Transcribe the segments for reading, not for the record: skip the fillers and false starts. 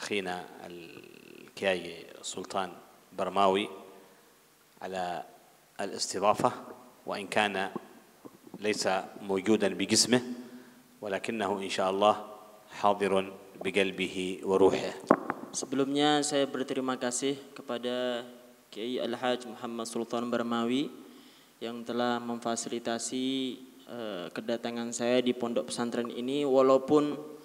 أخينا الكياي سلطان برماوي على الاستضافة، وإن كان ليس موجودا بجسمه ولكنه إن شاء الله حاضر بقلبه وروحه. Sebelumnya saya berterima kasih kepada Kiai Al-Hajj Muhammad Sultan Barmawi yang telah memfasilitasi kedatangan saya di pondok pesantren ini, walaupun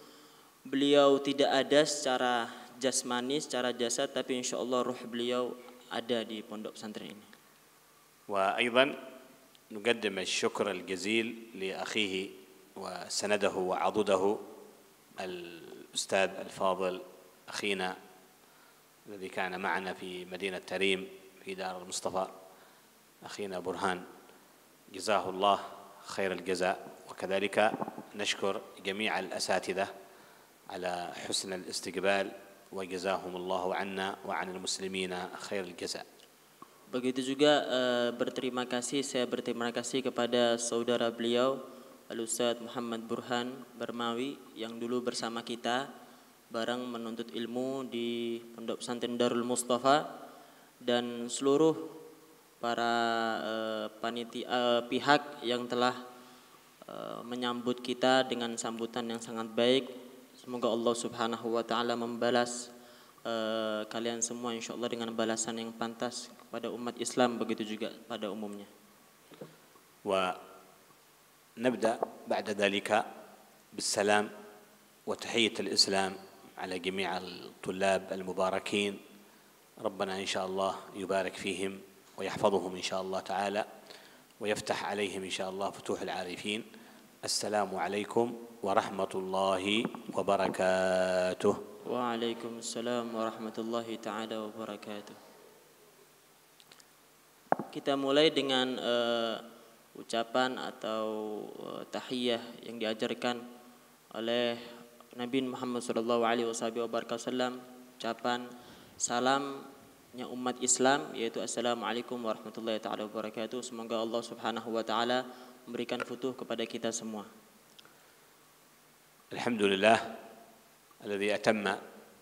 beliau tidak ada secara jasmani, secara jasad, tapi insyaallah ruh beliau ada di pondok pesantren ini. وأيضا نقدم الشكر الجزيل لأخيه وسنده وعضده الأستاذ الفاضل أخينا الذي كان معنا في مدينة تريم في دار المصطفى، أخينا برهان، جزاه الله خير الجزاء. وكذلك نشكر جميع الأساتذة على حسن الاستقبال وجزاهم الله عنا وعن المسلمين خير الجزاء. Begitu juga saya berterima kasih kepada saudara beliau Al-Ustadz Muhammad Burhan Barmawi yang dulu bersama kita bareng menuntut ilmu di Pondok Pesantren Darul Mustafa, dan seluruh para pihak yang telah menyambut kita dengan sambutan yang sangat baik. Semoga Allah Subhanahu wa taala membalas kalian semua insyaallah dengan balasan yang pantas kepada umat Islam, begitu juga pada umumnya. ونبدأ بعد ذلك بالسلام وتحية الإسلام على جميع الطلاب المباركين. ربنا إن شاء الله يبارك فيهم ويحفظهم إن شاء الله تعالى ويفتح عليهم إن شاء الله فتوح العارفين. السلام عليكم ورحمة الله وبركاته. وعليكم السلام ورحمة الله تعالى وبركاته. Kita mulai dengan ucapan atau tahiyah yang diajarkan oleh Nabi Muhammad SAW, ucapan salamnya umat Islam, yaitu Assalamualaikum warahmatullahi taala wabarakatuh. Semoga Allah Subhanahu wa taala memberikan futuh kepada kita semua. Alhamdulillah الذي أتم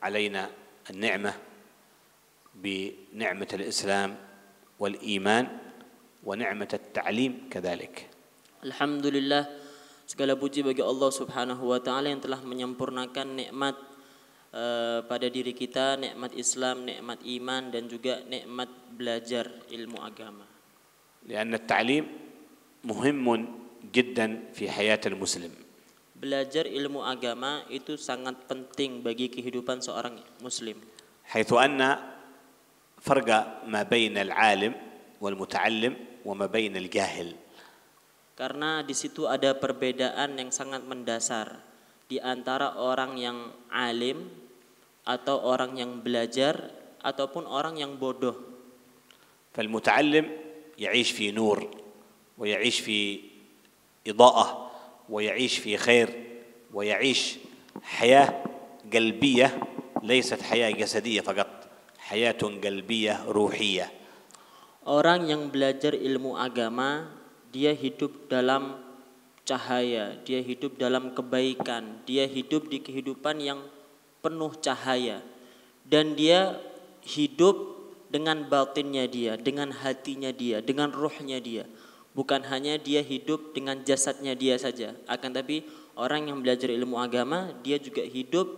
علينا النعمة بنعمة الإسلام والإيمان ونعمة التعليم كذلك. Alhamdulillah, segala puji bagi Allah Subhanahu wa taala yang telah menyempurnakan nikmat pada diri kita, nikmat Islam, nikmat iman, dan juga nikmat belajar ilmu agama. لأن التعليم مهم جدا في حياة المسلم. Belajar ilmu agama itu sangat penting bagi kehidupan seorang muslim. حيث أن فرق ما بين العالم والمتعلم وما بين الجاهل. Karena di situ ada perbedaan yang sangat mendasar di antara orang yang alim atau orang yang belajar ataupun orang yang bodoh. فالمتعلم يعيش في نور ويعيش في إضاءة ويعيش في خير ويعيش حياة قلبية ليست حياة جسدية فقط، حياة قلبية روحية. Orang yang belajar ilmu agama, dia hidup dalam cahaya, dia hidup dalam kebaikan, dia hidup di kehidupan yang penuh cahaya, dan dia hidup dengan batinnya dia, dengan hatinya dia, dengan ruhnya dia. Bukan hanya dia hidup dengan jasadnya dia saja, akan tapi orang yang belajar ilmu agama, dia juga hidup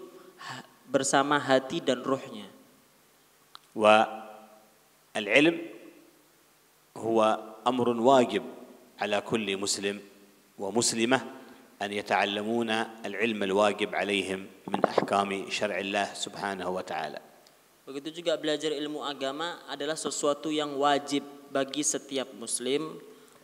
bersama hati dan ruhnya. والعلم هو أمر واجب على كل مسلم ومسلمة أن يتعلمون العلم الواجب عليهم من أحكام شرع الله سبحانه وتعالى. Begitu juga belajar ilmu agama adalah sesuatu yang wajib bagi setiap muslim,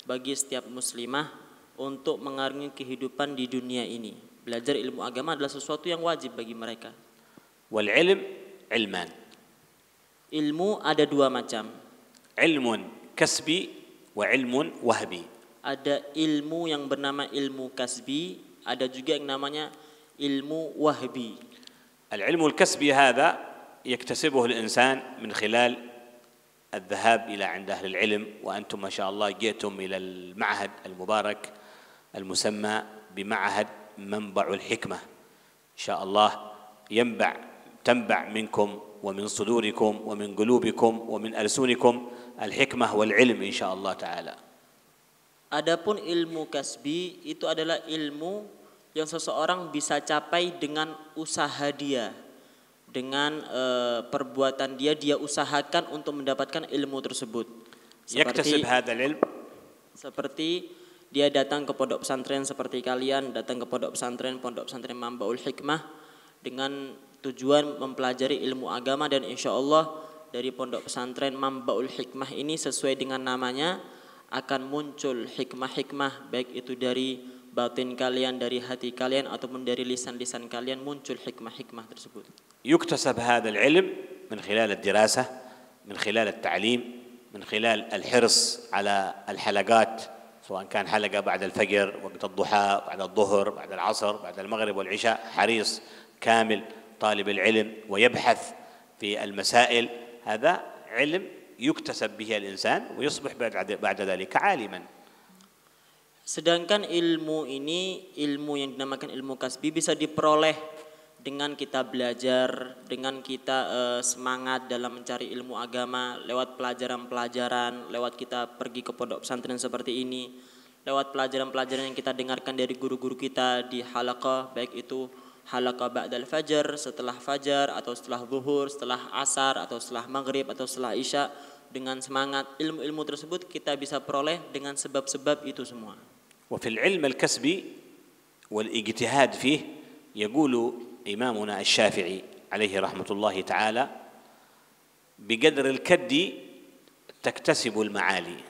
bagi setiap muslimah untuk mengarungi kehidupan di dunia ini. Belajar ilmu agama adalah sesuatu yang wajib bagi mereka. والعلم علمان. Ilmu ada dua macam. علم كسبي وعلم وهبي. Ada ilmu yang bernama ilmu kasbi, ada juga yang namanya ilmu wahbi. العلم الكسبي هذا يكتسبه الإنسان من خلال الذهاب إلى عند أهل العلم، وأنتم ما شاء الله جئتم إلى المعهد المبارك المسمى بمعهد منبع الحكمة. إن شاء الله ينبع تنبع منكم ومن صدوركم ومن قلوبكم ومن ألسنكم الحكمة والعلم إن شاء الله تعالى. Adapun ilmu kasbi itu adalah ilmu yang seseorang bisa capai dengan usaha dia, dengan perbuatan dia usahakan untuk mendapatkan ilmu tersebut. يكتسب هذا العلم. Seperti dia datang ke pondok pesantren seperti kalian, datang ke pondok pesantren Mambaul Hikmah dengan tujuan mempelajari ilmu agama, dan insya Allah dari pondok pesantren Mambaul Hikmah ini sesuai dengan namanya akan muncul hikmah-hikmah, baik itu dari batin kalian, dari hati kalian, ataupun dari lisan-lisan kalian muncul hikmah-hikmah tersebut. يكتسب هذا العلم من خلال الدراسة، من خلال التعليم، من خلال الحرص على الحلقات، سواء كان حلقة بعد الفجر، وقت الضحى، بعد الظهر، بعد العصر، بعد المغرب والعشاء، حريص كامل طالب العلم ويبحث في المسائل. هذا علم يكتسب به الإنسان ويصبح بعد ذلك عالما. Sedangkan ilmu ini, ilmu yang dinamakan ilmu kasbi, bisa diperoleh dengan kita belajar, dengan kita semangat dalam mencari ilmu agama lewat pelajaran-pelajaran, lewat kita pergi ke pondok pesantren seperti ini, lewat pelajaran-pelajaran yang kita dengarkan dari guru-guru kita di halaqah, baik itu halaqah ba'dal fajar, setelah fajar atau setelah zuhur, setelah asar atau setelah maghrib atau setelah isya. Dengan semangat ilmu-ilmu tersebut kita bisa peroleh dengan sebab-sebab itu semua. وفي العلم الكسبي والاجتهاد فيه يقول إمامنا الشافعي عليه رحمة الله تعالى: بقدر الكد تكتسب المعالي.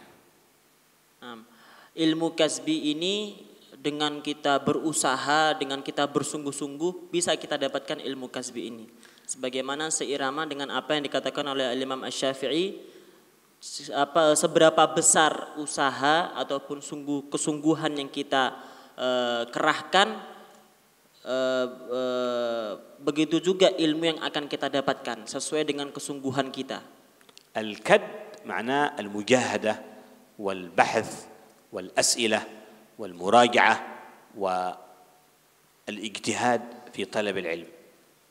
Ilmu kasbi ini dengan kita berusaha, dengan kita bersungguh-sungguh bisa kita dapatkan ilmu kasbi ini. Sebagaimana seirama dengan apa yang dikatakan oleh Imam Asy-Syafi'i, seberapa besar usaha ataupun kesungguhan yang kita kerahkan, begitu juga ilmu yang akan kita dapatkan sesuai dengan kesungguhan kita. Al-kad makna al-mujahada wal-bahth wal-as'ilah wal-muraja'ah wal-ijtihad fi talab al-ilm.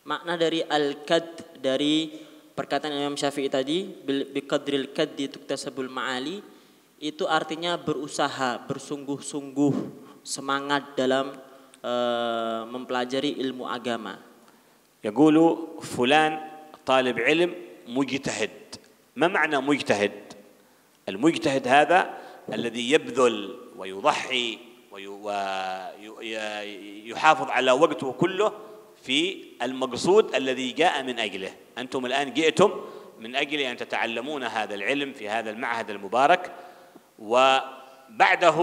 Makna dari al-kad, dari perkataan Imam Syafi'i tadi, biqadril kaddi tuktasabul ma'ali, itu artinya berusaha, bersungguh-sungguh, semangat dalam mempelajari ilmu agama. Yaqulu fulan talib ilm mujtahid. Ma ma'na mujtahid? Al-mujtahid hadha alladhi yabdhul wa yudahhi wa yuhafidh ala waqtihi kulluhu في المقصود الذي جاء من أجله. أنتم الآن جئتم من أجل أن تتعلمون هذا العلم في هذا المعهد المبارك وبعده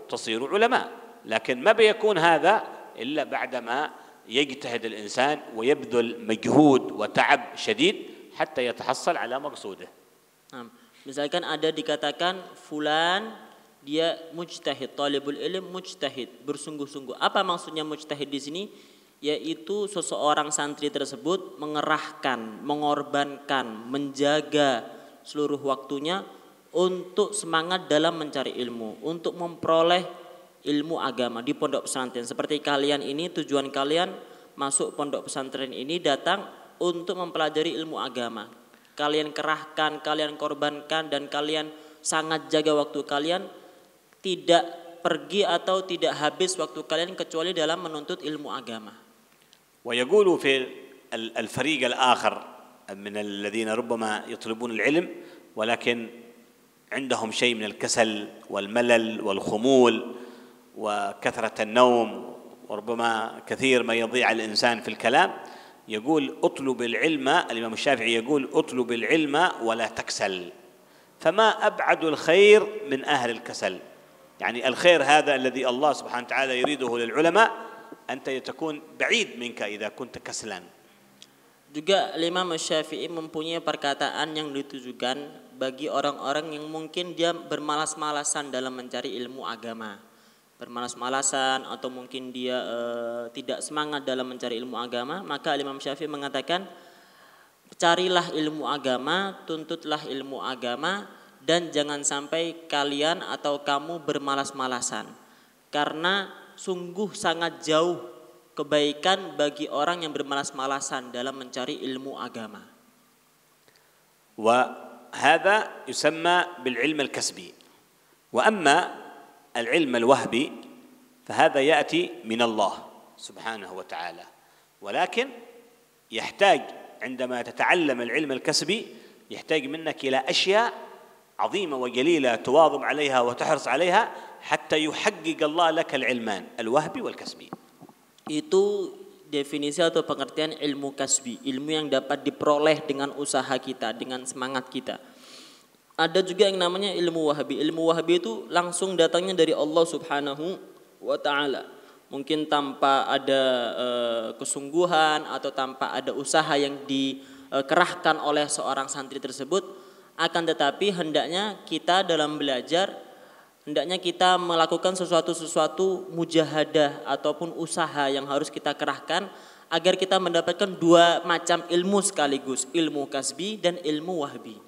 تصيروا علماء، لكن ما بيكون هذا إلا بعدما يجتهد الإنسان ويبذل مجهود وتعب شديد حتى يتحصل على مقصوده. Misalkan ada dikatakan fulan dia mujtahid, talibul ilm mujtahid, bersungguh-sungguh. Apa maksudnya mujtahid di sini? Yaitu seseorang santri tersebut mengerahkan, mengorbankan, menjaga seluruh waktunya untuk semangat dalam mencari ilmu, untuk memperoleh ilmu agama di pondok pesantren. Seperti kalian ini, tujuan kalian masuk pondok pesantren ini datang untuk mempelajari ilmu agama. Kalian kerahkan, kalian korbankan, dan kalian sangat jaga waktu kalian, tidak pergi atau tidak habis waktu kalian kecuali dalam menuntut ilmu agama. ويقول في الفريق الآخر من الذين ربما يطلبون العلم ولكن عندهم شيء من الكسل والملل والخمول وكثرة النوم وربما كثير ما يضيع الإنسان في الكلام، يقول اطلب العلم. الإمام الشافعي يقول اطلب العلم ولا تكسل، فما أبعد الخير من أهل الكسل. يعني الخير هذا الذي الله سبحانه وتعالى يريده للعلماء أنت تكون بعيد منك إذا كنت كسلا. Juga Imam Syafi'i mempunyai perkataan yang ditujukan bagi orang-orang yang mungkin dia bermalas-malasan dalam mencari ilmu agama, bermalas-malasan atau mungkin dia tidak semangat dalam mencari ilmu agama. Maka Imam Syafi'i mengatakan, carilah ilmu agama, tuntutlah ilmu agama, dan jangan sampai kalian atau kamu bermalas-malasan, karena sungguh sangat jauh kebaikan bagi orang yang bermalas-malasan dalam mencari ilmu agama. وهذا يسمى بالعلم الكسبي. وأما العلم الوهبي فهذا يأتي من الله سبحانه وتعالى، ولكن يحتاج عندما تتعلم العلم الكسبي يحتاج منك إلى أشياء عظيمة وجليلة تواظب عليها وتحرص عليها حتى يحقق الله لك العلمان الوهبي والكسبي. Itu definisi atau pengertian ilmu kasbi, ilmu yang dapat diperoleh dengan usaha kita, dengan semangat kita. Ada juga yang namanya ilmu wahabi. Ilmu wahabi itu langsung datangnya dari Allah Subhanahu wa ta'ala. Mungkin tanpa ada kesungguhan atau tanpa ada usaha yang dikerahkan oleh seorang santri tersebut, akan tetapi hendaknya kita dalam belajar, hendaknya kita melakukan sesuatu mujahadah ataupun usaha yang harus kita kerahkan agar kita mendapatkan dua macam ilmu sekaligus, ilmu kasbi dan ilmu wahbi.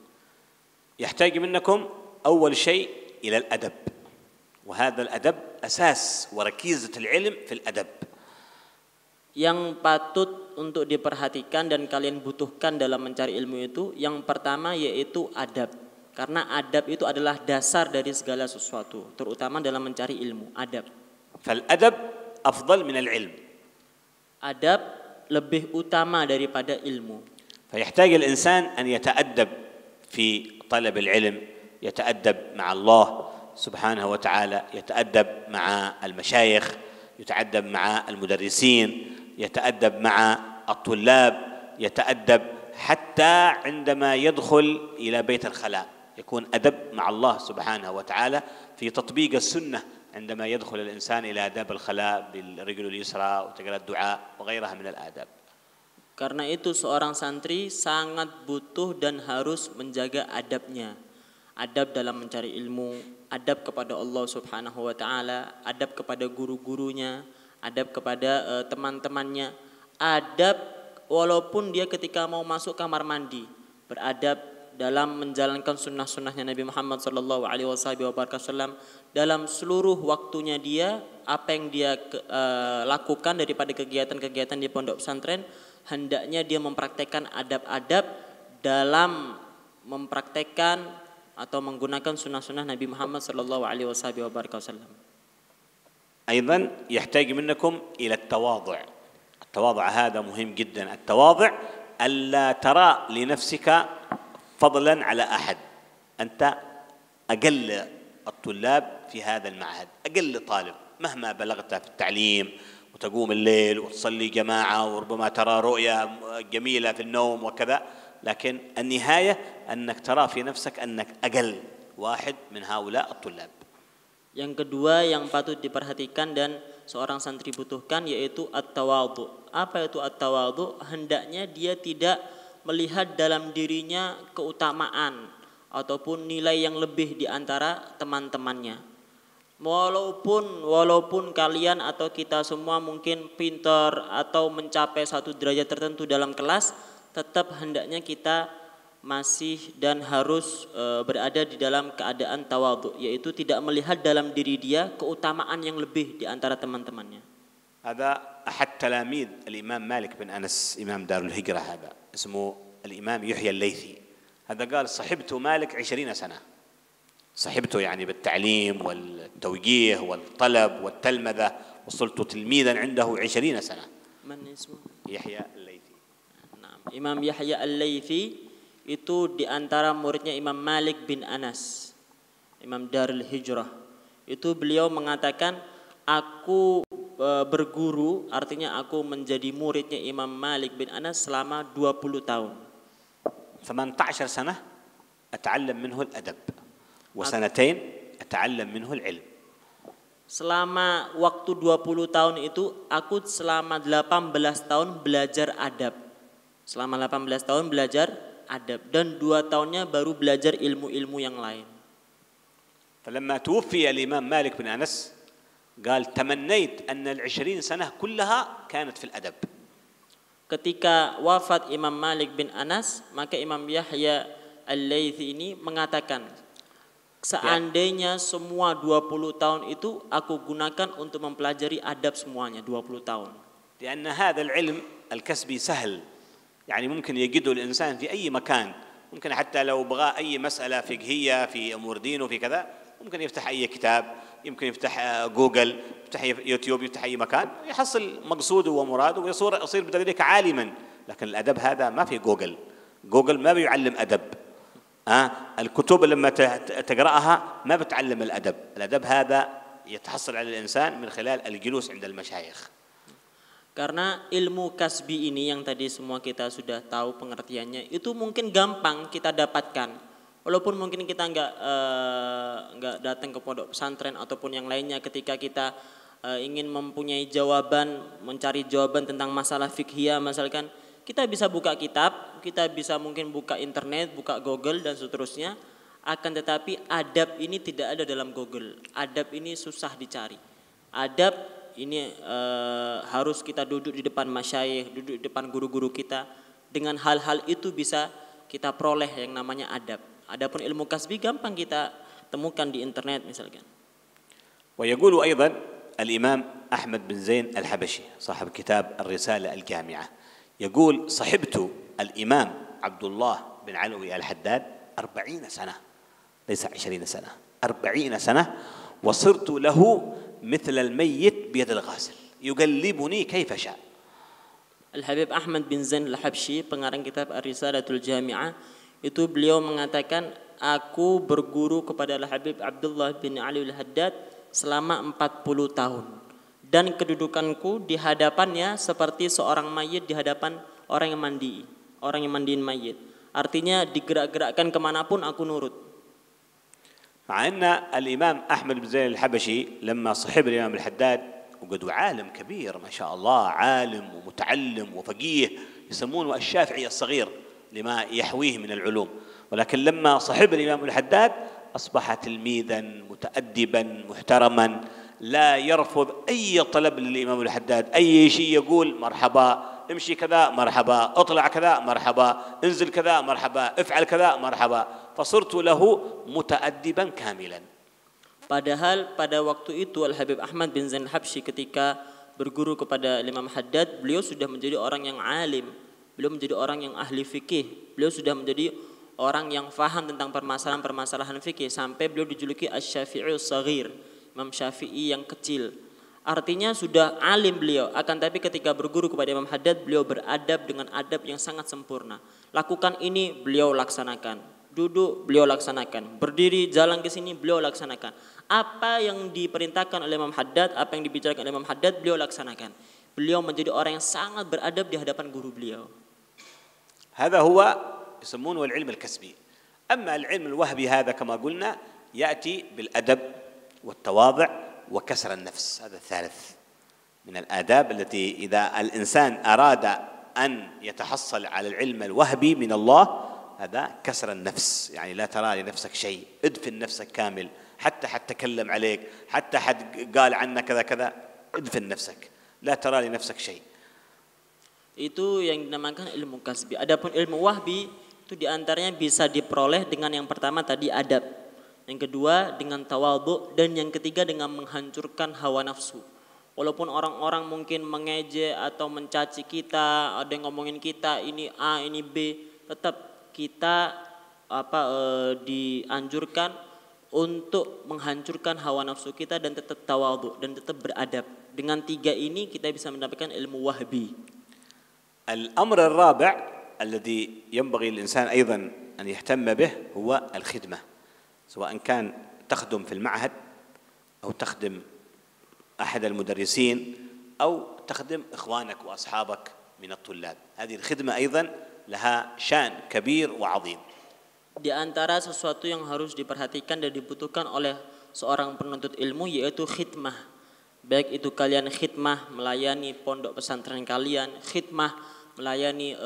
يحتاج منكم أول شيء إلى الأدب، وهذا الأدب أساس وركيزة العلم في الأدب. Yang patut untuk diperhatikan dan kalian butuhkan dalam mencari ilmu itu, yang pertama yaitu adab. Karena adab itu adalah dasar dari segala sesuatu, terutama dalam mencari ilmu, adab. فالأدب أفضل من العلم. Adab lebih utama daripada ilmu. فيحتاج الإنسان أن يتأدب في طلب العلم، يتأدب مع الله سبحانه وتعالى، يتأدب مع المشايخ، يتأدب مع المدرسين، يتأدب مع الطلاب، يتأدب حتى عندما يدخل إلى بيت الخلاء يكون أدب مع الله سبحانه وتعالى في تطبيق السنة عندما يدخل الإنسان إلى آداب الخلاء بالرجل اليسرى وتقرأ الدعاء وغيرها من الآداب. Karena itu seorang santri sangat butuh dan harus menjaga adabnya. Adab dalam mencari ilmu, adab kepada Allah Subhanahu wa taala, adab kepada guru-gurunya, adab kepada teman-temannya, adab walaupun dia ketika mau masuk kamar mandi, beradab dalam menjalankan sunnah-sunnahnya Nabi Muhammad sallallahu alaihi wasallam, dalam seluruh waktunya dia, apa yang dia lakukan daripada kegiatan-kegiatan di pondok pesantren, hendaknya dia mempraktekkan adab-adab dalam mempraktekkan atau menggunakan sunnah-sunnah Nabi Muhammad sallallahu alaihi wasallam. أيضا يحتاج منكم إلى التواضع. التواضع هذا مهم جدا. التواضع ألا ترى لنفسك فضلا على أحد. أنت أقل الطلاب في هذا المعهد، أقل طالب مهما بلغت في التعليم وتقوم الليل وتصلي جماعة وربما ترى رؤيا جميلة في النوم وكذا، لكن النهاية أنك ترى في نفسك أنك أقل واحد من هؤلاء الطلاب. Yang kedua yang patut diperhatikan dan seorang santri butuhkan yaitu at-tawadhu. Apa itu at-tawadhu? Hendaknya dia tidak melihat dalam dirinya keutamaan ataupun nilai yang lebih di antara teman-temannya. Walaupun kalian atau kita semua mungkin pintar atau mencapai satu derajat tertentu dalam kelas, tetap hendaknya kita masih dan harus berada di dalam keadaan tawadhu, yaitu tidak melihat dalam diri dia keutamaan yang lebih di antara teman-temannya. هذا أحد تلاميذ الإمام مالك بن أنس إمام دار الهجرة، هذا اسمه الإمام يحيى الليثي. هذا قال صحبت مالك 20 سنة، صحبته يعني بالتعليم والتوجيه والطلب والتلمذة، وصلت تلميذا عنده 20 سنة. من اسمه؟ يحيى الليثي. Nah, Imam Yahya Al-Laythi itu di antara muridnya Imam Malik bin Anas, Imam Darul Hijrah. Itu beliau mengatakan, aku berguru, artinya aku menjadi muridnya Imam Malik bin Anas selama 20 tahun. 18 سنة أتعلم منه الأدب وسنتين أتعلم منه العلم. Selama waktu 20 tahun itu aku selama 18 tahun belajar adab. Selama 18 tahun belajar adab dan 2 tahunnya baru belajar ilmu-ilmu yang lain. فلما توفي الإمام مالك بن أنس قال تمنيت أن 20 سنة كلها كانت في الأدب. Ketika wafat Imam Malik bin Anas, maka Imam Yahya Al-Laythi ini mengatakan, seandainya semua 20 tahun itu aku gunakan untuk mempelajari adab semuanya, 20 tahun. لأن هذا العلم الكسبي سهل، يعني ممكن يجده الإنسان في أي مكان، ممكن حتى لو بغى أي مسألة فقهية في أمور دينه في كذا، ممكن يفتح أي كتاب، يمكن يفتح جوجل، يفتح يوتيوب، يفتح أي مكان، يحصل مقصوده ومراده ويصير بذلك عالما. لكن الأدب هذا ما في جوجل، جوجل ما بيعلم أدب، الكتب لما تقرأها ما بتعلم الأدب. الأدب هذا يتحصل على الإنسان من خلال الجلوس عند المشايخ. Karena ilmu kasbi ini yang tadi semua kita sudah tahu pengertiannya, itu mungkin gampang kita dapatkan. Walaupun mungkin kita nggak datang ke pondok pesantren ataupun yang lainnya, ketika kita ingin mempunyai jawaban, mencari jawaban tentang masalah fikhiyah misalkan, kita bisa buka kitab, kita bisa mungkin buka internet, buka Google dan seterusnya. Akan tetapi adab ini tidak ada dalam Google. Adab ini susah dicari. Adab ini harus kita duduk di depan masyayikh, duduk di depan guru-guru kita. Dengan hal-hal itu bisa kita peroleh yang namanya adab. Adapun ilmu kasbi gampang kita temukan di internet misalkan. ويقول أيضا الإمام أحمد بن زين الحبشي صاحب كتاب الرسالة الجامعة، يقول صحبت الإمام عبد الله بن علوي الحداد 40 سنة، ليس 20 سنة، 40 سنة، وصرت له مثل الميت بيد الغاسل يقلبني كيف شاء. Al-Habib Ahmad bin Zain Al-Habsyi, pengarang kitab Ar-Risalatul Jami'ah, itu beliau mengatakan, aku berguru kepada Al-Habib Abdullah bin Ali Al-Haddad selama 40 tahun. Dan kedudukanku di hadapannya seperti seorang mayit di hadapan orang yang mandi, orang yang mandiin mayit. Artinya digerak-gerakkan kemanapun aku nurut. مع أن الإمام أحمد بن زين الحبشي لما صحب الإمام الحداد، وقد عالم كبير ما شاء الله، عالم ومتعلم وفقيه، يسمونه الشافعي الصغير لما يحويه من العلوم، ولكن لما صحب الإمام الحداد أصبح تلميذا متأدبا محترما، لا يرفض أي طلب للإمام الحداد، أي شيء يقول مرحبا، امشي كذا مرحبا، اطلع كذا مرحبا، انزل كذا مرحبا، افعل كذا مرحبا، فصرت له متأدبا كاملا. Padahal pada waktu itu Al-Habib Ahmad bin Zain Al-Habsyi ketika berguru kepada Imam Haddad, beliau sudah menjadi orang yang alim, beliau menjadi orang yang ahli fikih, beliau sudah menjadi orang yang faham tentang permasalahan-permasalahan fikih, sampai beliau dijuluki Asy-Syafi'i Shaghir, Imam Syafi'i yang kecil. Artinya sudah alim beliau, akan tapi ketika berguru kepada Imam Haddad, beliau beradab dengan adab yang sangat sempurna. Lakukan ini, beliau laksanakan. Duduk, beliau laksanakan. Berdiri, jalan ke sini, beliau laksanakan. Apa yang diperintahkan oleh Imam Haddad, apa yang dibicarakan oleh Imam Haddad, beliau laksanakan. Beliau menjadi orang yang sangat beradab di hadapan guru beliau. هذا هو يسمونه العلم الكسبي. أما العلم الوهبي هذا كما قلنا يأتي بالأدب والتواضع وكسر النفس، هذا الثالث من الآداب التي إذا الإنسان أراد أن يتحصل على العلم الوهبي من الله، هذا كسر النفس، يعني لا ترى لنفسك شيء، ادفن نفسك كامل، حتى حد تكلم عليك، حتى حد قال عنك كذا كذا، ادفن نفسك، لا ترى لنفسك شيء. Itu yang dinamakan ilmu kasbi. Adapun ilmu wahbi itu diantaranya bisa diperoleh dengan yang pertama tadi adab, yang kedua dengan tawadhu, dan yang ketiga dengan menghancurkan hawa nafsu. Walaupun orang-orang mungkin mengejek atau mencaci kita, ada yang ngomongin kita ini A ini B, tetap kita dianjurkan untuk menghancurkan hawa nafsu kita dan tetap tawadhu dan tetap beradab. Dengan tiga ini kita bisa mendapatkan ilmu wahbi. الأمر الرابع الذي ينبغي الإنسان أيضا أن يهتم به هو الخدمة، سواء كان تخدم في المعهد أو تخدم أحد المدرسين أو تخدم إخوانك وأصحابك من الطلاب. هذه الخدمة أيضا لها شأن كبير وعظيم. Di antara sesuatu yang harus diperhatikan dan dibutuhkan oleh seorang penuntut ilmu yaitu khidmah. Baik itu kalian khidmah melayani pondok pesantren kalian, khidmah melayani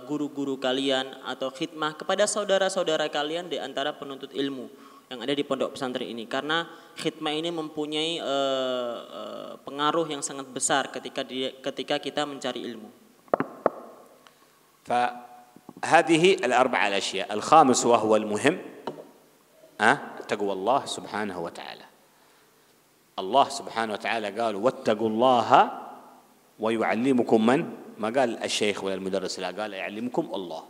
guru-guru kalian, atau khidmah kepada saudara-saudara kalian di antara penuntut ilmu yang ada di pondok pesantren ini. Karena khidmah ini mempunyai pengaruh yang sangat besar ketika kita mencari ilmu. فهذه الأربع الأشياء. الخامس وهو المهم تقوى الله سبحانه وتعالى. الله سبحانه وتعالى قال واتقوا الله ويعلمكم من؟ ما قال الشيخ ولا المدرس، لا قال يعلمكم الله.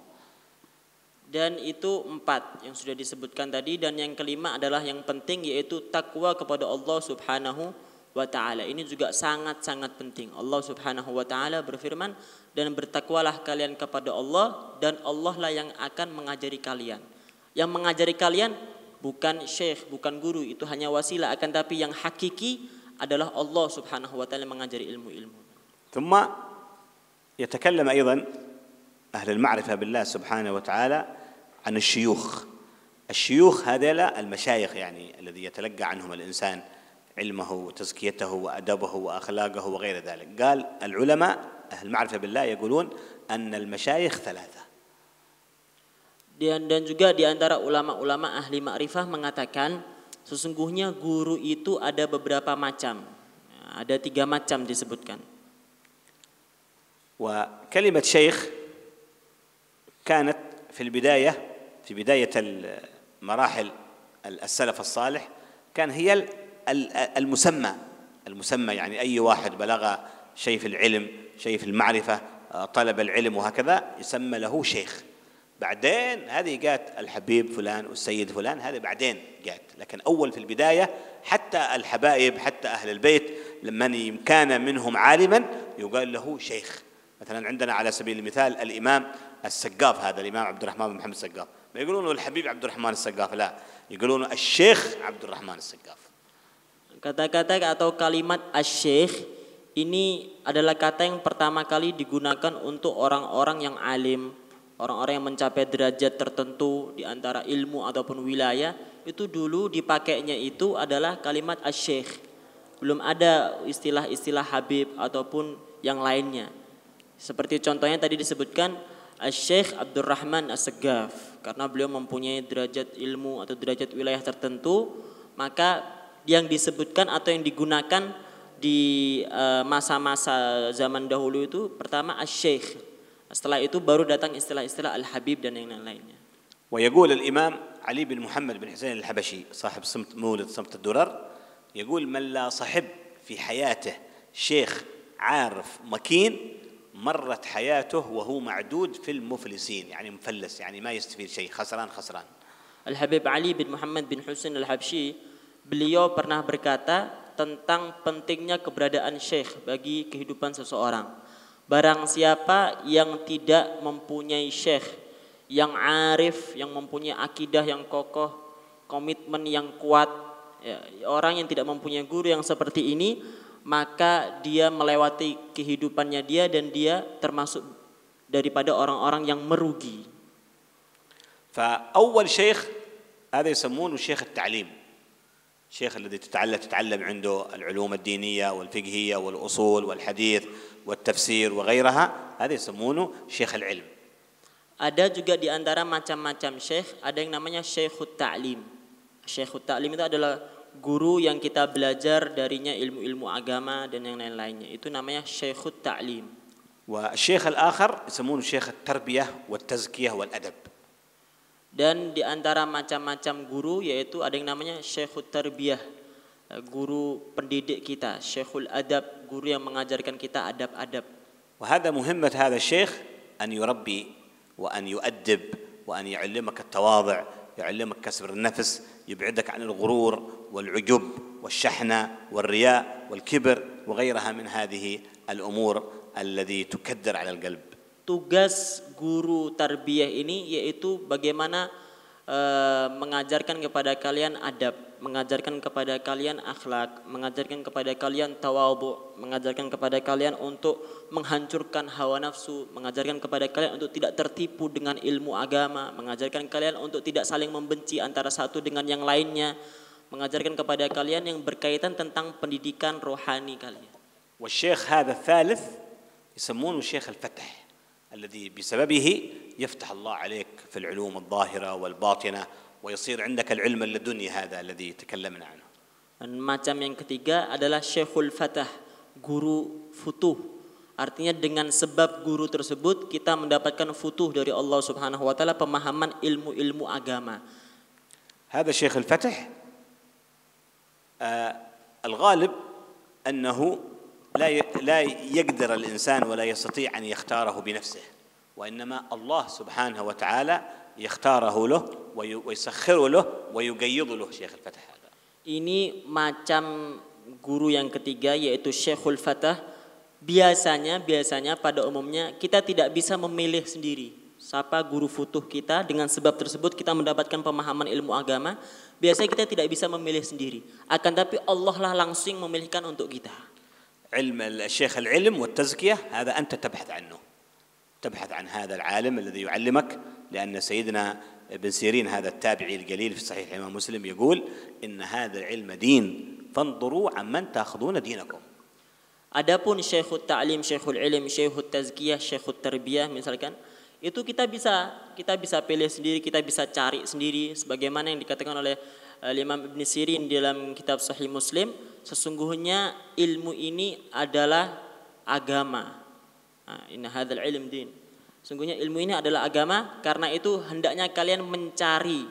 Dan itu 4 yang sudah disebutkan tadi, dan yang kelima adalah yang penting, yaitu takwa kepada Allah Subhanahu wa taala. Ini juga sangat-sangat penting. Allah Subhanahu wa taala berfirman, dan bertakwalah kalian kepada Allah, dan Allah lah yang akan mengajari kalian. Yang mengajari kalian bukan syekh, bukan guru, itu hanya wasilah, akan tapi yang hakiki adalah Allah Subhanahu wa taala mengajari ilmu-ilmu. ثم يتكلم أيضا أهل المعرفة بالله سبحانه وتعالى عن الشيوخ. الشيوخ هذا المشايخ يعني الذي يتلقى عنهم الإنسان علمه وتزكيته وأدبه وأخلاقه وغير ذلك. قال العلماء أهل المعرفة بالله يقولون أن المشايخ 3. Dan juga di antara ulama-ulama ahli ma'rifah mengatakan sesungguhnya guru itu ada beberapa macam. Ada 3 macam disebutkan. وكلمة شيخ كانت في بداية المراحل السلف الصالح كان هي المسمى يعني أي واحد بلغ شيء في العلم، شيء في المعرفة، طلب العلم وهكذا يسمى له شيخ. بعدين هذه جاءت الحبيب فلان والسيد فلان، هذه بعدين جاءت، لكن أول في البداية حتى الحبائب حتى أهل البيت لمن كان منهم عالما يقال له شيخ. مثلا عندنا على سبيل المثال الإمام السقاف، هذا الإمام عبد الرحمن بن محمد السقاف، ما يقولون الحبيب عبد الرحمن السقاف، لا، يقولون الشيخ عبد الرحمن السقاف. Kata-kata atau kalimat asy-syekh ini adalah kata yang pertama kali digunakan untuk orang-orang yang alim, orang-orang yang mencapai derajat tertentu di antara ilmu ataupun wilayah. Itu dulu dipakainya itu adalah kalimat asy-syekh. Belum ada istilah-istilah habib ataupun yang lainnya. Seperti contohnya tadi disebutkan Syekh Abdurrahman As-Saggaf, karena beliau mempunyai derajat ilmu atau derajat wilayah tertentu, maka yang disebutkan atau yang digunakan di masa-masa zaman dahulu itu pertama Asy-Syekh. Setelah itu baru datang istilah-istilah Al-Habib dan yang lainnya. ويقول الإمام علي بن محمد بن حسين الحبشي صاحب مولد صمت الدرر، يقول من لا صحب في حياته شيخ عارف مكين مرت حياته وهو معدود في المفلسين، يعني مفلس، يعني ما يستفيد شيء، خسران. Al-Habib Ali bin Muhammad bin Husain Al-Habsyi, beliau pernah berkata tentang pentingnya keberadaan syekh bagi kehidupan seseorang. Barang siapa yang tidak mempunyai syekh yang arif, yang mempunyai akidah yang kokoh, komitmen yang kuat, ya, orang yang tidak mempunyai guru yang seperti ini, maka dia melewati kehidupannya dia dan dia termasuk daripada orang-orang yang merugi. فأول شيخ هذا يسمونه شيخ التعليم، الشيخ الذي تتعلم عنده العلوم الدينية والفقهية والأصول والحديث والتفسير وغيرها، هذا يسمونه شيخ العلم. Ada juga di antara macam-macam syekh, ada yang namanya syekhut ta'lim. Syekhut ta'lim itu adalah guru yang kita belajar darinya ilmu-ilmu agama dan yang lain-lainnya. Itu namanya syekhut ta'lim. والشيخ الآخر يسمونه شيخ التربية والتزكية والأدب. Dan di antara macam-macam guru yaitu ada yang namanya syekhut tarbiyah, guru pendidik kita, syekhul adab, guru yang mengajarkan kita adab-adab. وهذا مهمة هذا الشيخ أن يربي وأن يؤدب وأن يعلمك التواضع، يعلمك كسر النفس، يبعدك عن الغرور والعجب والشحنة والرياء والكبر وغيرها من هذه الأمور الذي تكدر على القلب. Tugas guru tarbiyah ini yaitu bagaimana mengajarkan kepada kalian adab, mengajarkan kepada kalian akhlak, mengajarkan kepada kalian tawadhu, mengajarkan kepada kalian untuk menghancurkan hawa nafsu, mengajarkan kepada kalian untuk tidak tertipu dengan ilmu agama, mengajarkan kalian untuk tidak saling membenci antara satu dengan yang lainnya, mengajarkan kepada kalian yang berkaitan tentang pendidikan rohani kalian. والشيخ هذا الثالث يسمونه شيخ الفتح، الذي بسببه يفتح الله عليك في العلوم الظاهرة والباطنة ويصير عندك العلم اللدني هذا الذي تكلمنا عنه. Dan macam yang ketiga adalah Syekhul Fatah, guru futuh. Artinya dengan sebab guru tersebut kita mendapatkan futuh dari Allah Subhanahu wa taala, pemahaman ilmu-ilmu agama. هذا شيخ الفتح الغالب أنه لا يقدر الإنسان ولا يستطيع أن يختاره بنفسه، وإنما الله سبحانه وتعالى يختاره له ويسخر له ويقيض له شيخ الفتح هذا. Ini macam guru yang ketiga yaitu Syekhul Fatah. Biasanya pada umumnya kita tidak bisa memilih sendiri siapa guru futuh kita. Dengan sebab tersebut kita mendapatkan pemahaman ilmu agama. Biasanya kita tidak bisa memilih sendiri. Akan tapi Allah lah langsung memilihkan untuk kita. الشيخ العلم والتزكية هذا أنت تبحث عنه، تبحث عن هذا العالم الذي يعلمك، لأن سيدنا ابن سيرين هذا التابعي الجليل في صحيح الإمام مسلم يقول إن هذا العلم دين فانظروا عمن تأخذون دينكم. Adapun Syekhul Ta'lim, Syekhul Ilm, Syekhul Tazkiyah, Syekhul Tarbiyah misalkan, itu kita bisa pilih sendiri, kita bisa cari sendiri sebagaimana yang dikatakan oleh Imam Ibn Sirin dalam kitab Sahih Muslim, sesungguhnya ilmu ini adalah agama. Inna hadzal ilm din. Sesungguhnya ilmu ini adalah agama, karena itu hendaknya kalian mencari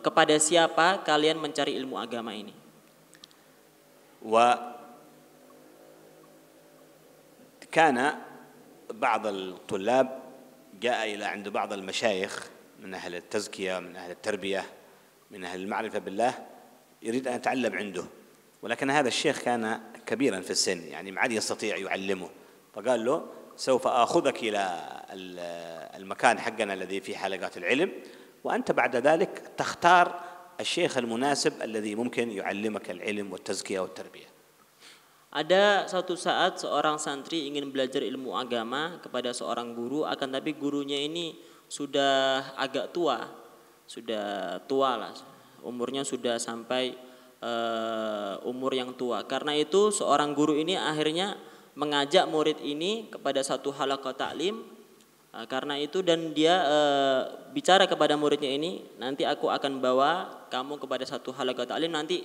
kepada siapa kalian mencari ilmu agama ini. وكان بعض الطلاب جاء إلى عند بعض المشايخ من أهل التزكية، من أهل التربية، من أهل المعرفة بالله، يريد أن يتعلم عنده، ولكن هذا الشيخ كان كبيرا في السن، يعني ما عاد يستطيع يعلمه، فقال له سوف آخذك إلى المكان حقنا الذي فيه حلقات العلم، وأنت بعد ذلك تختار الشيخ المناسب الذي ممكن يعلمك العلم والتزكية والتربية. Ada suatu saat seorang santri ingin belajar ilmu agama kepada seorang guru, akan tapi gurunya ini sudah agak tua, lah, umurnya sudah sampai umur yang tua. Karena itu seorang guru ini akhirnya mengajak murid ini kepada satu halaqah ta'lim. Karena itu dan dia bicara kepada muridnya ini, nanti aku akan bawa kamu kepada satu halaqah ta'lim, nanti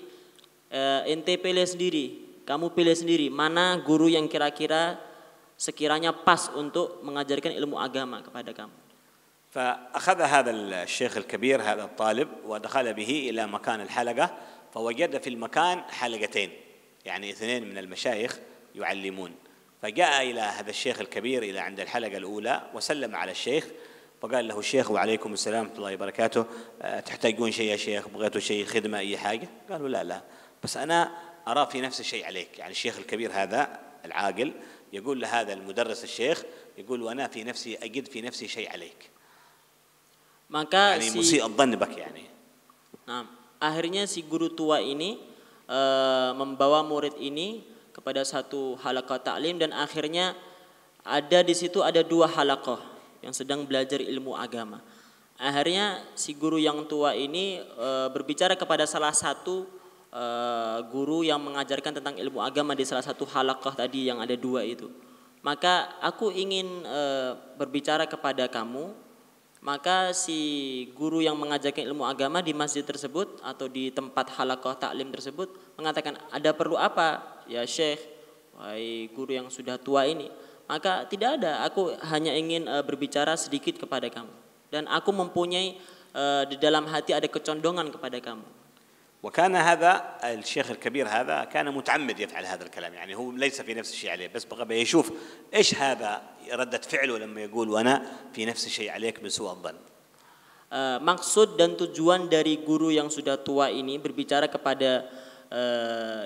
ente pilih sendiri. Kamu pilih sendiri mana guru yang kira-kira sekiranya pas untuk mengajarkan ilmu agama kepada kamu. فأخذ هذا الشيخ الكبير هذا الطالب ودخل به إلى مكان الحلقة، فوجد في المكان حلقتين، يعني اثنين من المشايخ يعلمون، فجاء إلى هذا الشيخ الكبير إلى عند الحلقة الأولى وسلم على الشيخ، فقال له الشيخ وعليكم السلام ورحمة الله وبركاته، تحتاجون شيء يا شيخ، بغيتوا شيء خدمة أي حاجة؟ قالوا لا بس أنا أرى في نفس الشيء عليك. يعني الشيخ الكبير هذا العاقل يقول لهذا المدرس الشيخ، يقول وأنا في نفسي أجد في نفسي شيء عليك. Maka يعني مسيء الظن بك يعني. Nah, akhirnya si guru tua ini membawa murid ini kepada satu halaqah ta'lim, dan akhirnya ada di situ ada dua halaqah yang sedang belajar ilmu agama. Akhirnya si guru yang tua ini berbicara kepada salah satu guru yang mengajarkan tentang ilmu agama di salah satu halaqah tadi yang ada dua itu. Maka aku ingin berbicara kepada kamu. Maka si guru yang mengajarkan ilmu agama di masjid tersebut atau di tempat halaqah ta'lim tersebut mengatakan, ada perlu apa ya Syekh, wahai guru yang sudah tua ini? Maka tidak ada, aku hanya ingin berbicara sedikit kepada kamu, dan aku mempunyai di dalam hati ada kecondongan kepada kamu. وكان هذا الشيخ الكبير هذا كان متعمد يفعل هذا الكلام، يعني هو ليس في نفس الشيء عليه، بس بغى يشوف إيش هذا ردة فعله لما يقول وأنا في نفس الشيء عليك من سوء الظن. Maksud dan tujuan dari guru yang sudah tua ini berbicara kepada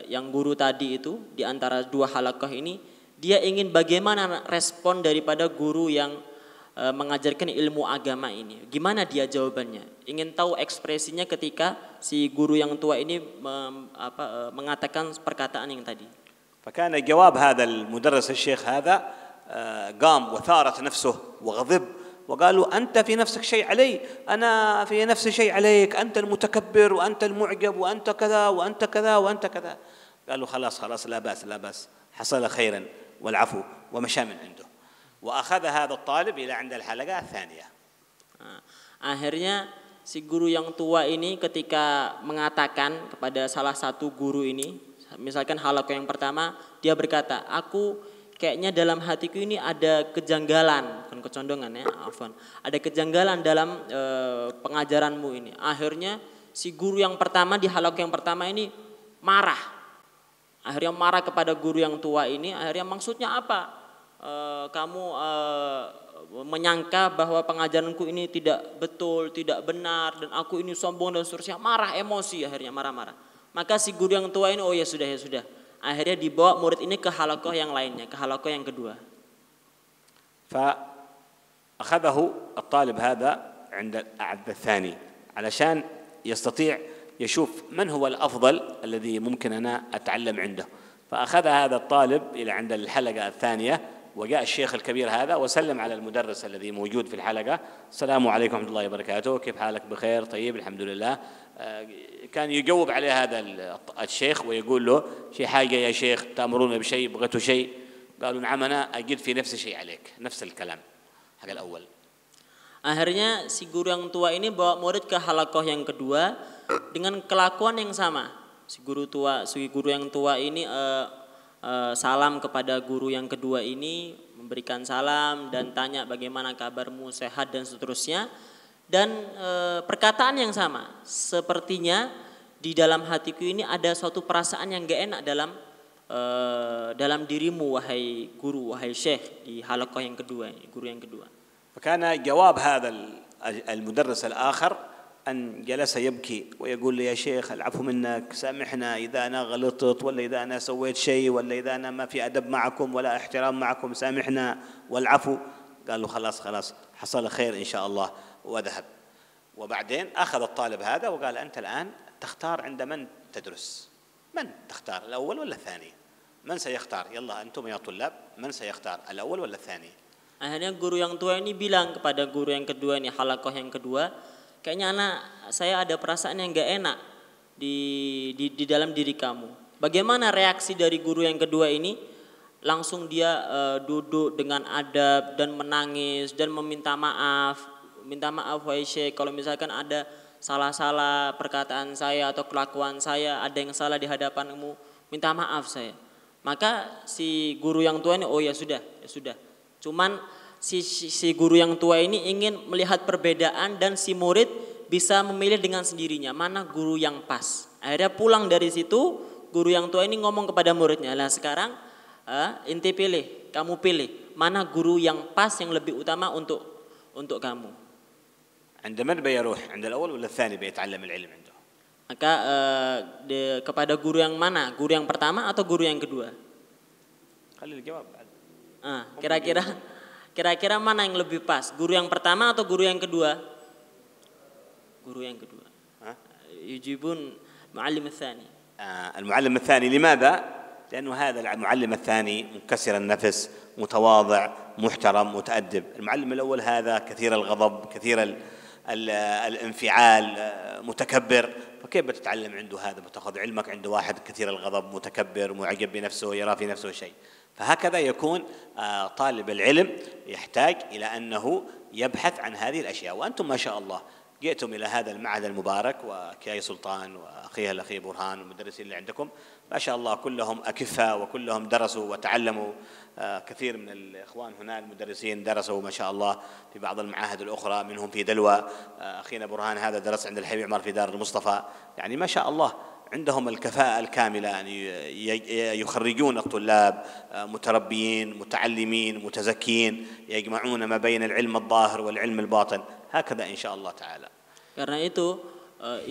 yang guru tadi itu di antara dua halaqah ini, dia ingin bagaimana respon daripada guru yang mengajarkan ilmu agama ini. Gimana dia jawabannya? Ingin tahu ekspresinya ketika si guru yang tua ini mengatakan perkataan yang tadi. فكان جواب هذا المدرس الشيخ هذا قام وثارت نفسه وغضب وقالوا أنت في نفسك شيء علي، أنا في نفسي شيء عليك، أنت المتكبر وأنت المعجب وأنت كذا وأنت كذا وأنت كذا. قالوا خلاص لا بأس حصل خيرا والعفو، ومشى من عنده. وأخذ هذا الطالب إلى عند الحلقة الثانية. Akhirnya si guru yang tua ini ketika mengatakan kepada salah satu guru ini, misalkan halaqah yang pertama, dia berkata, aku kayaknya dalam hatiku ini ada kejanggalan, bukan kecondongan ya, afwan. Ada kejanggalan dalam pengajaranmu ini. Akhirnya si guru yang pertama di halaqah yang pertama ini marah. Akhirnya marah kepada guru yang tua ini. Akhirnya maksudnya apa? Kamu menyangka bahwa pengajaranku ini tidak betul, tidak benar, dan aku ini sombong dan seterusnya. Marah, emosi, akhirnya marah-marah. Maka si guru yang tua ini, oh ya sudah, ya sudah. Akhirnya dibawa murid ini ke halakoh yang lainnya, ke halakoh yang kedua. فأخذه الطالب هذا عند الثاني علشان يستطيع يشوف من هو الأفضل الذي ممكن أنا أتعلم عنده. فأخذ هذا الطالب إلى عند الحلقة الثانية، وجاء الشيخ الكبير هذا وسلم على المدرس الذي موجود في الحلقة. السلام عليكم ورحمة الله وبركاته، كيف حالك؟ بخير؟ طيب الحمد لله. كان يجاوب عليه هذا الشيخ ويقول له شيء حاجة يا شيخ، تأمرون بشيء، بغيتوا شيء؟ قالوا نعم أنا أجد في نفس الشيء عليك، نفس الكلام حق الأول. Akhirnya si guru yang tua ini bawa murid ke halakoh yang kedua dengan kelakuan yang sama. Si guru yang tua ini salam kepada guru yang kedua ini, memberikan salam dan tanya bagaimana kabarmu, sehat dan seterusnya. Dan perkataan yang sama, sepertinya di dalam hatiku ini ada suatu perasaan yang gak enak dalam dirimu wahai guru, wahai syekh, di halakoh yang kedua, guru yang kedua. فكان جواب هذا المدرس الآخر أن جلس يبكي ويقول لي يا شيخ العفو منك، سامحنا إذا أنا غلطت ولا إذا أنا سويت شيء ولا إذا أنا ما في أدب معكم ولا احترام معكم، سامحنا والعفو. قال له خلاص حصل خير إن شاء الله، وذهب. وبعدين أخذ الطالب هذا وقال أنت الآن تختار عند من تدرس، من تختار الأول ولا الثاني؟ من سيختار؟ يلا أنتم يا طلاب من سيختار الأول ولا الثاني؟ Akhirnya guru yang tua ini bilang kepada guru yang kedua ini, halakoh yang kedua, kayaknya saya ada perasaan yang gak enak di dalam diri kamu. Bagaimana reaksi dari guru yang kedua ini? Langsung dia duduk dengan adab dan menangis dan meminta maaf. Minta maaf wahai syekh, kalau misalkan ada salah-salah perkataan saya atau kelakuan saya, ada yang salah di hadapanmu, minta maaf saya. Maka si guru yang tua ini, oh ya sudah. Cuman si guru yang tua ini ingin melihat perbedaan dan si murid bisa memilih dengan sendirinya mana guru yang pas. Akhirnya pulang dari situ, guru yang tua ini ngomong kepada muridnya, lah sekarang inti pilih, kamu pilih mana guru yang pas, yang lebih utama untuk kamu. عند من بيروح؟ عند الأول ولا الثاني بيتعلم العلم عنده؟ Maka kepada guru yang mana? Guru yang pertama atau guru yang kedua? خلي الجواب بعد. Kira-kira mana yang lebih pas? Guru yang pertama atau guru yang kedua? Guru yang kedua. يجيبون معلم الثاني. المعلم الثاني لماذا؟ لأنه هذا المعلم الثاني منكسر النفس، متواضع، محترم، متأدب. المعلم الأول هذا كثير الغضب، كثير الانفعال، متكبر. فكيف بتتعلم عنده هذا؟ بتأخذ علمك عند واحد كثير الغضب، متكبر، معجب بنفسه، يرى في نفسه شيء. فهكذا يكون طالب العلم يحتاج إلى أنه يبحث عن هذه الأشياء. وأنتم ما شاء الله جئتم إلى هذا المعهد المبارك، وكياي سلطان وأخيها الأخي برهان والمدرسين اللي عندكم ما شاء الله كلهم أكفاء وكلهم درسوا وتعلموا. كثير من الإخوان هنا المدرسين درسوا ما شاء الله في بعض المعاهد الأخرى، منهم في دلوى. أخينا برهان هذا درس عند الحبيب عمر في دار المصطفى. يعني ما شاء الله عندهم الكفاءة الكاملة أن يخرجون الطلاب متربيين متعلمين متزكين، يجمعون ما بين العلم الظاهر والعلم الباطن، هكذا إن شاء الله تعالى. Karena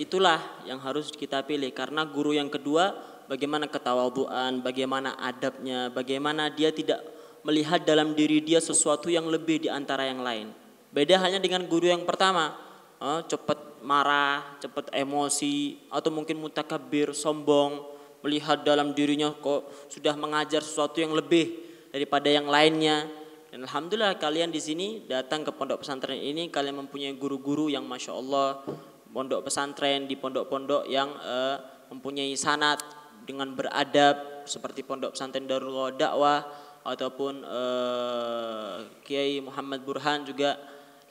itulah yang harus kita pilih. Karena guru yang kedua, bagaimana ketawadhuan, bagaimana adabnya, bagaimana dia tidak melihat dalam diri dia sesuatu yang lebih di antara yang lain. Beda halnya dengan guru yang pertama, cepat marah, cepat emosi, atau mungkin mutakabbir, sombong, melihat dalam dirinya kok sudah mengajar sesuatu yang lebih daripada yang lainnya. Dan alhamdulillah kalian di sini datang ke pondok pesantren ini, kalian mempunyai guru-guru yang masya Allah, pondok pesantren di pondok-pondok yang mempunyai sanad dengan beradab seperti pondok pesantren Darul Dakwah ataupun Kiai Muhammad Burhan juga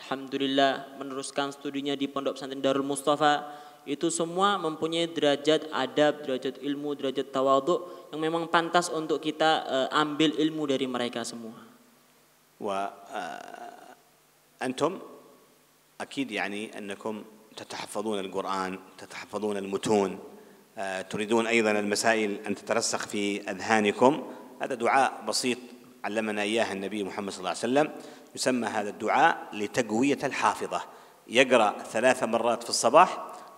alhamdulillah meneruskan studinya di pondok pesantren Darul Mustafa. Itu semua mempunyai derajat adab, derajat ilmu, derajat tawadhu yang memang pantas untuk kita ambil ilmu dari mereka semua. وأنتم أكيد يعني أنكم تتحفظون القرآن، تتحفظون المتون، تريدون أيضا المسائل أن تترسخ في أذهانكم، هذا دعاء بسيط علمنا إياه النبي محمد صلى الله عليه وسلم، يسمى هذا الدعاء لتقوية الحافظة، يقرأ 3 مرات في الصباح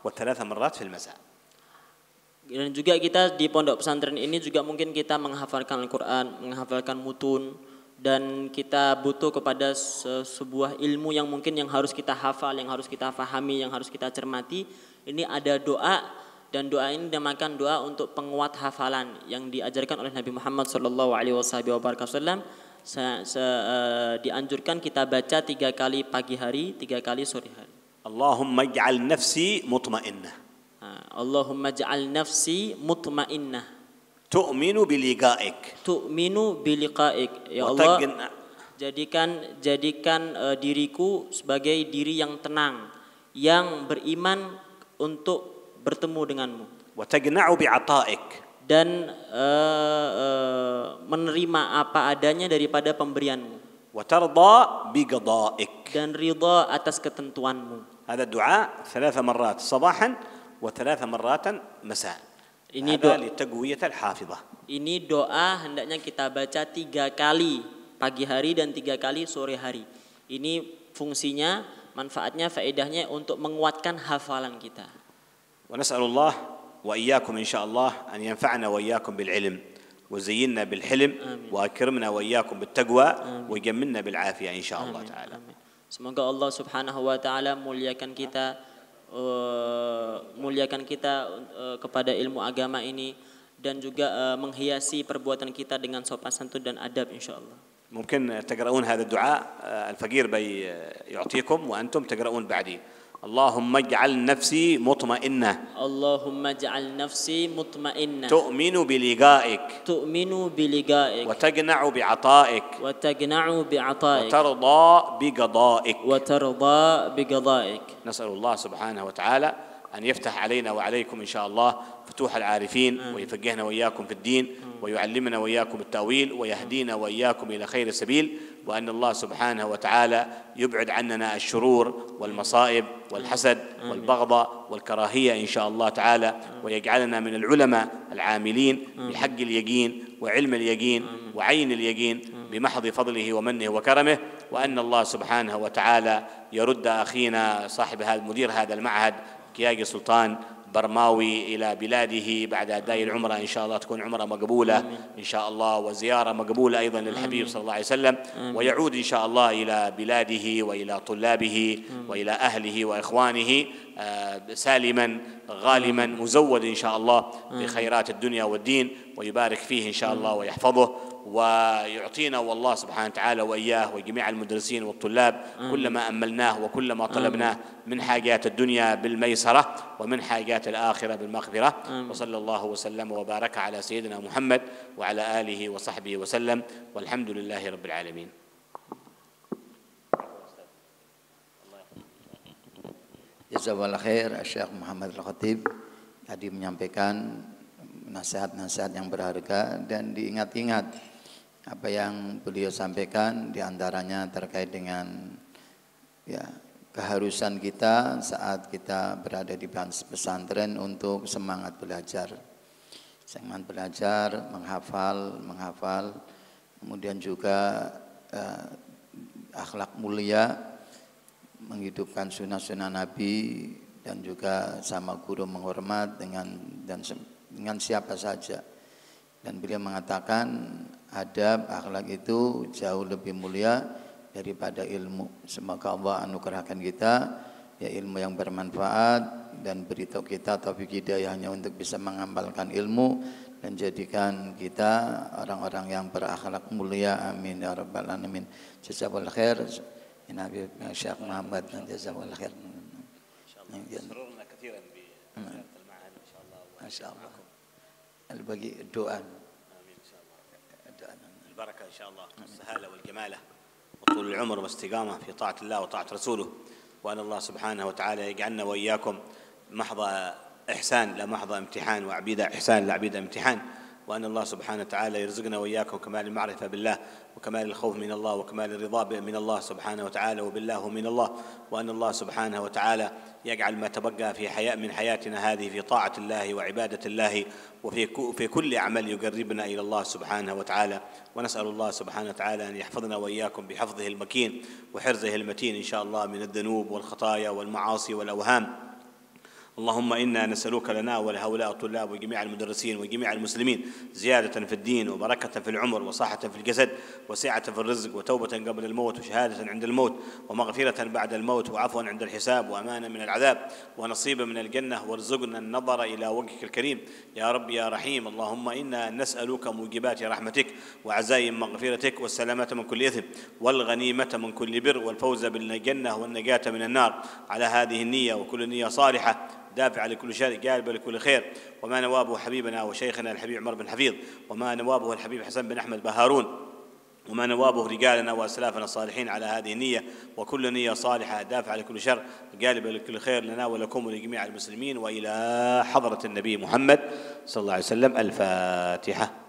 و3 مرات في المساء. Dan juga kita di pondok pesantren ini juga mungkin kita menghafalkan Al-Quran, menghafalkan mutun, dan kita butuh kepada sebuah ilmu yang mungkin yang harus kita hafal, yang harus kita fahami, yang harus kita cermati. Ini ada doa, dan doa ini dinamakan doa untuk penguat hafalan yang diajarkan oleh Nabi Muhammad SAW. Dianjurkan kita baca 3 kali pagi hari, 3 kali sore hari. Allahumma ij'al nafsi mutmainnah. Allahumma ja'al nafsi mutmainnah. Tu'minu biliqa'ik. Tu'minu biliqa'ik. Ya Allah, jadikan diriku sebagai diri yang tenang, yang beriman untuk bertemu denganmu. Wa tagna'u bi'ata'ik. Dan menerima apa adanya daripada pemberianmu. Wa tarda biqada'ik. Dan ridha atas ketentuanmu. Hada du'a 3 marrat sabahan و3 مرات مساء. Ini doa litaqwiyat al-hafizah. Ini doa hendaknya kita baca 3 kali pagi hari dan 3 kali sore hari. Ini fungsinya, manfaatnya, faedahnya untuk menguatkan hafalan kita. Wa nas'alullah wa iyyakum insyaallah an yanfa'na wa iyyakum bil ilm wa zayyinna bil hilm wa akrimna wa iyyakum bit taqwa wa jammilna bil afiyah insyaallah taala. Semoga Allah Subhanahu wa taala muliakan kita kepada ilmu agama ini, dan juga menghiasi perbuatan kita dengan sopan santun dan adab insyaallah. ممكن تقرؤون هذا الدعاء الفقير يعطيكم وأنتم تقرؤون بعدي. اللهم اجعل نفسي مطمئنة. اللهم اجعل نفسي مطمئنة. تؤمن بلقائك. تؤمن بلقائك. وتقنع بعطائك. وتقنع بعطائك. وترضى بقضائك. وترضى بقضائك. نسأل الله سبحانه وتعالى أن يفتح علينا وعليكم إن شاء الله فتوح العارفين، ويفقهنا وإياكم في الدين، ويعلمنا وإياكم التأويل، ويهدينا وإياكم إلى خير السبيل، وأن الله سبحانه وتعالى يبعد عننا الشرور والمصائب والحسد والبغضاء والكراهية إن شاء الله تعالى، ويجعلنا من العلماء العاملين بحق اليقين وعلم اليقين وعين اليقين بمحض فضله ومنه وكرمه، وأن الله سبحانه وتعالى يرد أخينا صاحب هذا مدير هذا المعهد كياقي سلطان برماوي إلى بلاده بعد أداء العمرة، إن شاء الله تكون عمرة مقبولة إن شاء الله، وزيارة مقبولة أيضا للحبيب صلى الله عليه وسلم، ويعود إن شاء الله إلى بلاده وإلى طلابه وإلى أهله وإخوانه سالما غالما مزود إن شاء الله بخيرات الدنيا والدين، ويبارك فيه إن شاء الله ويحفظه، ويعطينا والله سبحانه وتعالى وإياه وجميع المدرسين والطلاب كل ما أملناه وكل ما طلبناه من حاجات الدنيا بالميسرة ومن حاجات الآخرة بالمغفرة. وصلى الله وسلم وبارك على سيدنا محمد وعلى آله وصحبه وسلم، والحمد لله رب العالمين. Jazakallahu khair. Syekh Muhammad Al-Khatib tadi menyampaikan nasihat-nasihat yang berharga, dan diingat-ingat apa yang beliau sampaikan, diantaranya terkait dengan keharusan kita saat kita berada di pesantren untuk semangat belajar, menghafal, kemudian juga akhlak mulia, menghidupkan sunnah-sunnah Nabi, dan juga sama guru menghormat dengan siapa saja. Dan beliau mengatakan adab, akhlak itu jauh lebih mulia daripada ilmu. Semoga Allah anugerahkan kita ilmu yang bermanfaat, dan beritahu kita taufik hidayahnya untuk bisa mengamalkan ilmu, dan jadikan kita orang-orang yang berakhlak mulia. Amin ya rabbal alamin. Jazakallahu khair Nabi Syekh Muhammad, jazakallahu khair. Insyaallah كثيرا بزيارة المعهد إن شاء الله. ما شاء الله. الباقي الدعاء. آمين إن شاء الله. البركة إن شاء الله، السهالة والجمالة وطول العمر والاستقامة في طاعة الله وطاعة رسوله، وأن الله سبحانه وتعالى يجعلنا وإياكم محض إحسان لا محض امتحان، وعبيد إحسان لا عبيد امتحان، وأن الله سبحانه وتعالى يرزقنا وإياكم كمال المعرفة بالله وكمال الخوف من الله وكمال الرضا من الله سبحانه وتعالى وبالله من الله، وأن الله سبحانه وتعالى يجعل ما تبقى من حياتنا هذه في طاعة الله وعبادة الله وفي كل عمل يقربنا إلى الله سبحانه وتعالى. ونسأل الله سبحانه وتعالى أن يحفظنا وإياكم بحفظه المكين وحرزه المتين إن شاء الله من الذنوب والخطايا والمعاصي والأوهام. اللهم إنا نسألك لنا ولهؤلاء الطلاب وجميع المدرسين وجميع المسلمين زيادة في الدين وبركة في العمر وصحة في الجسد وسعة في الرزق وتوبة قبل الموت وشهادة عند الموت ومغفرة بعد الموت وعفوا عند الحساب وأمانا من العذاب ونصيبا من الجنة، وارزقنا النظر إلى وجهك الكريم يا رب يا رحيم. اللهم إنا نسألك موجبات رحمتك وعزائم مغفرتك والسلامة من كل إثم والغنيمة من كل بر والفوز بالجنة والنجاة من النار، على هذه النية وكل نية صالحة دافع لكل شر جالب لكل خير. وما نوابه حبيبنا وشيخنا الحبيب عمر بن حفيظ، وما نوابه الحبيب حسن بن أحمد بهارون، وما نوابه رجالنا وأسلافنا الصالحين على هذه النية وكل نية صالحة دافع لكل شر جالب لكل خير لنا ولكم ولجميع المسلمين. وإلى حضرة النبي محمد صلى الله عليه وسلم. الفاتحة.